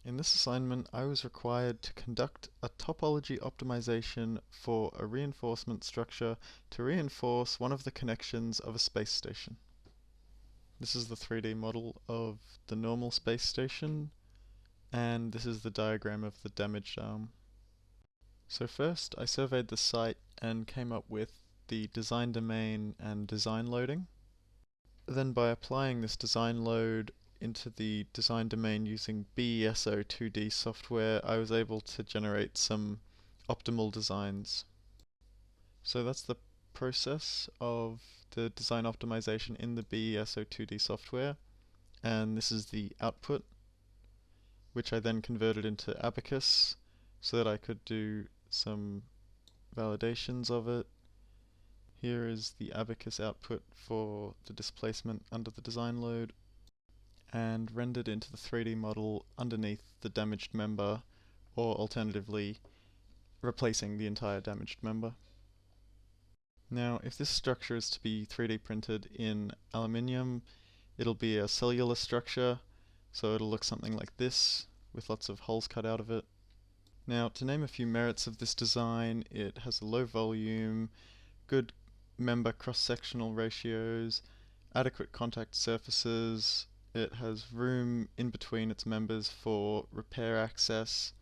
In this assignment, I was required to conduct a topology optimization for a reinforcement structure to reinforce one of the connections of a space station. This is the 3D model of the normal space station, and this is the diagram of the damaged arm. So first, I surveyed the site and came up with the design domain and design loading. Then by applying this design load into the design domain using BESO 2D software, I was able to generate some optimal designs. So that's the process of the design optimization in the BESO 2D software, and this is the output, which I then converted into Abaqus so that I could do some validations of it. Here is the Abaqus output for the displacement under the design load, and rendered into the 3D model underneath the damaged member, or alternatively replacing the entire damaged member. Now, if this structure is to be 3D printed in aluminium, it'll be a cellular structure, so it'll look something like this, with lots of holes cut out of it. Now, to name a few merits of this design, it has a low volume, good member cross-sectional ratios, adequate contact surfaces, it has room in between its members for repair access,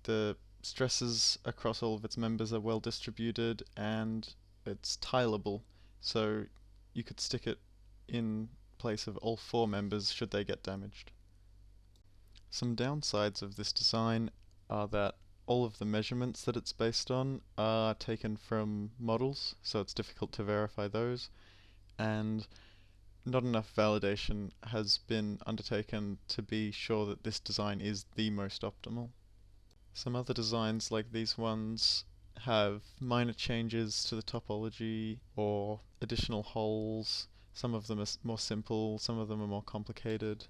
the stresses across all of its members are well distributed, and it's tileable, so you could stick it in place of all four members should they get damaged. Some downsides of this design are that all of the measurements that it's based on are taken from models, so it's difficult to verify those, and not enough validation has been undertaken to be sure that this design is the most optimal. Some other designs like these ones have minor changes to the topology or additional holes. Some of them are more simple, some of them are more complicated.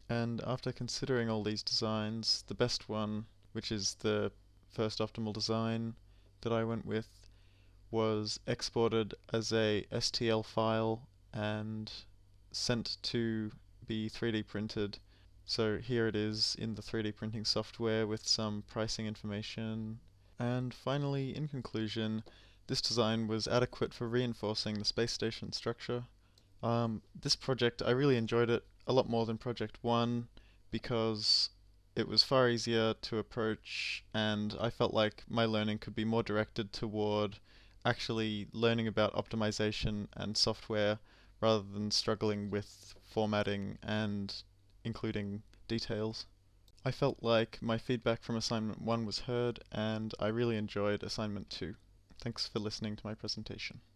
And after considering all these designs, the best one, which is the first optimal design that I went with, was exported as a STL file and sent to be 3D printed. So here it is in the 3D printing software with some pricing information. And finally, in conclusion, this design was adequate for reinforcing the space station structure. This project, I really enjoyed it a lot more than Project 1 because it was far easier to approach, and I felt like my learning could be more directed toward actually learning about optimization and software rather than struggling with formatting and including details. I felt like my feedback from assignment 1 was heard, and I really enjoyed assignment 2. Thanks for listening to my presentation.